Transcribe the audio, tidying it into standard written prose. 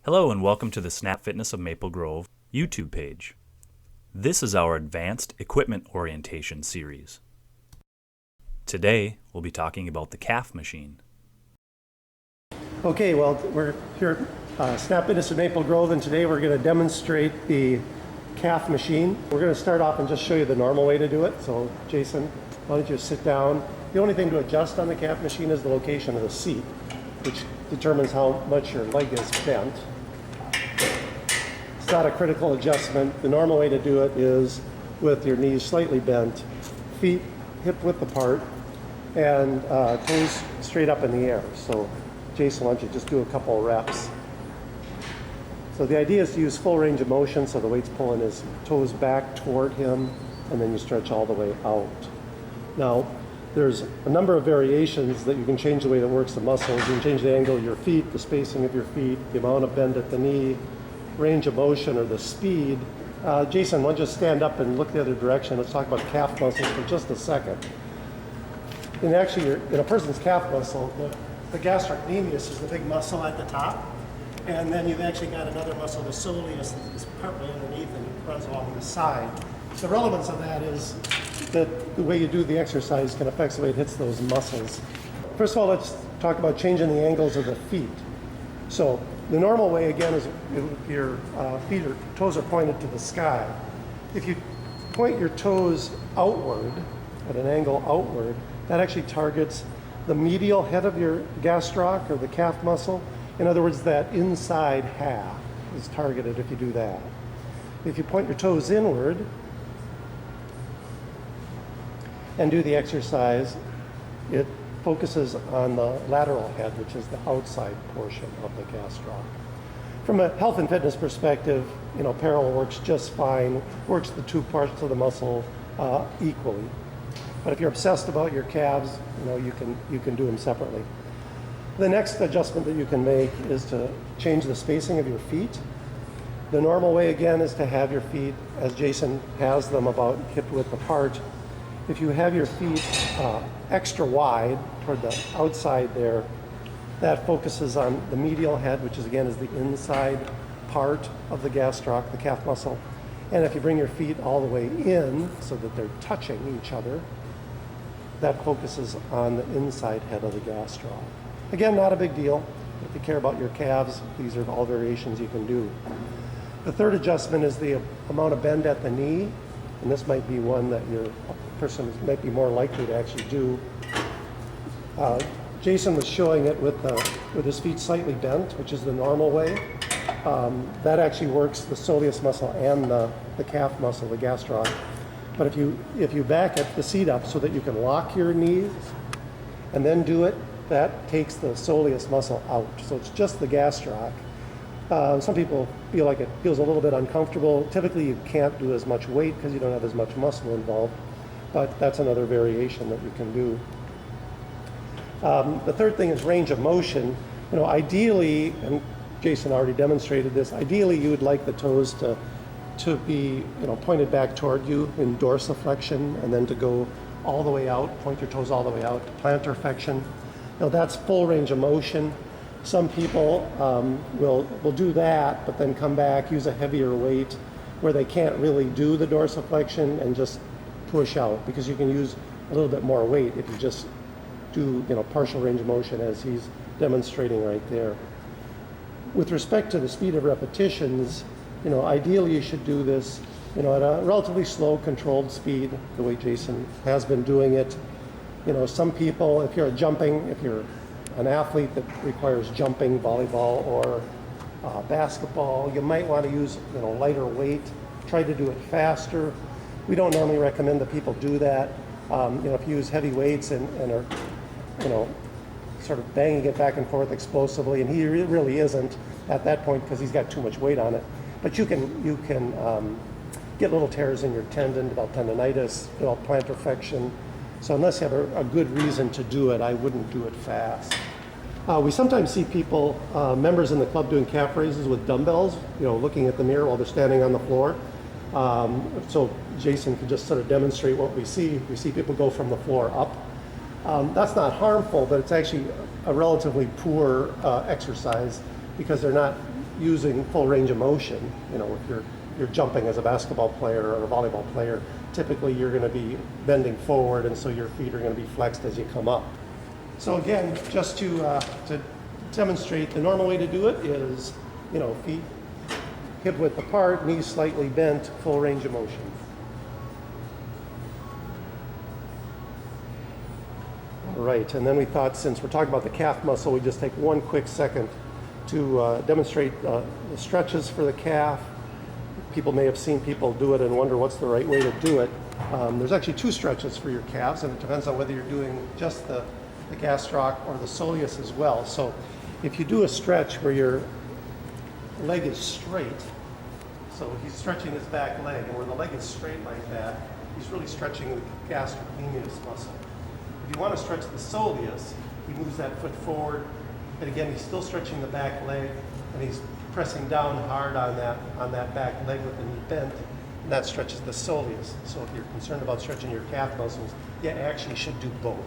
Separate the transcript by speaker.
Speaker 1: Hello and welcome to the Snap Fitness of Maple Grove YouTube page. This is our Advanced Equipment Orientation series. Today, we'll be talking about the calf machine.
Speaker 2: Okay, well, we're here at Snap Fitness of Maple Grove, and today we're going to demonstrate the calf machine. We're going to start off and just show you the normal way to do it. So, Jason, why don't you sit down? The only thing to adjust on the calf machine is the location of the seat, which determines how much your leg is bent. It's not a critical adjustment. The normal way to do it is with your knees slightly bent, feet hip width apart, and toes straight up in the air. So, Jason, why don't you just do a couple of reps? So the idea is to use full range of motion, so the weight's pulling his toes back toward him, and then you stretch all the way out. Now, there's a number of variations that you can change the way that works the muscles. You can change the angle of your feet, the spacing of your feet, the amount of bend at the knee, range of motion, or the speed. Jason, why don't you stand up and look the other direction? Let's talk about calf muscles for just a second. And actually, in a person's calf muscle, the gastrocnemius is the big muscle at the top. And then you've actually got another muscle, the soleus, that is partly underneath and runs along the side. The relevance of that is that the way you do the exercise can affect the way it hits those muscles. First of all, let's talk about changing the angles of the feet. So the normal way, again, is your feet or toes are pointed to the sky. If you point your toes outward, at an angle outward, that actually targets the medial head of your gastroc or the calf muscle. In other words, that inside half is targeted if you do that. If you point your toes inward and do the exercise, it focuses on the lateral head, which is the outside portion of the gastroc. From a health and fitness perspective, parallel works just fine, works the two parts of the muscle equally. But if you're obsessed about your calves, you can do them separately. The next adjustment that you can make is to change the spacing of your feet. The normal way, again, is to have your feet, as Jason has them, about hip width apart. If you have your feet extra wide toward the outside there, that focuses on the medial head, which is the inside part of the gastroc, the calf muscle. And if you bring your feet all the way in so that they're touching each other, that focuses on the inside head of the gastroc. Again, not a big deal. If you care about your calves, these are all variations you can do. The third adjustment is the amount of bend at the knee, and this might be one that your person might be more likely to actually do. Jason was showing it with his feet slightly bent, which is the normal way. That actually works the soleus muscle and the calf muscle, the gastroc. But if you back the seat up so that you can lock your knees and then do it, that takes the soleus muscle out. So it's just the gastroc. Some people feel like it feels a little bit uncomfortable. Typically you can't do as much weight because you don't have as much muscle involved, but that's another variation that you can do. The third thing is range of motion. Ideally, and Jason already demonstrated this, ideally you would like the toes to be pointed back toward you in dorsiflexion, and then to go all the way out, point your toes all the way out, plantar flexion. That's full range of motion. Some people will do that, but then come back, use a heavier weight where they can't really do the dorsiflexion and just push out, because you can use a little bit more weight if you just do partial range of motion as he's demonstrating right there. With respect to the speed of repetitions, ideally you should do this at a relatively slow, controlled speed, the way Jason has been doing it. Some people, if you're an athlete that requires jumping, volleyball, or basketball, you might want to use lighter weight. Try to do it faster. We don't normally recommend that people do that. If you use heavy weights and are sort of banging it back and forth explosively, and he really isn't at that point because he's got too much weight on it. But you can get little tears in your tendon, develop tendonitis, develop plantar flexion. So unless you have a good reason to do it, I wouldn't do it fast. We sometimes see people, members in the club, doing calf raises with dumbbells, looking at the mirror while they're standing on the floor. So Jason can just sort of demonstrate what we see. We see people go from the floor up. That's not harmful, but it's actually a relatively poor exercise because they're not using full range of motion, you know, if you're jumping as a basketball player or a volleyball player, typically you're going to be bending forward, and so your feet are going to be flexed as you come up. So again, just to demonstrate, the normal way to do it is, you know, feet hip width apart, knees slightly bent, full range of motion. All right, and then we thought, since we're talking about the calf muscle, we just take one quick second to demonstrate the stretches for the calf. People may have seen people do it and wonder what's the right way to do it. There's actually two stretches for your calves, and it depends on whether you're doing just the gastroc or the soleus as well. So if you do a stretch where your leg is straight, so he's stretching his back leg, and where the leg is straight like that, he's really stretching the gastrocnemius muscle. If you want to stretch the soleus, he moves that foot forward, and again, he's still stretching the back leg, and he's pressing down hard on that back leg with the knee bent, and that stretches the soleus. So if you're concerned about stretching your calf muscles, you actually should do both.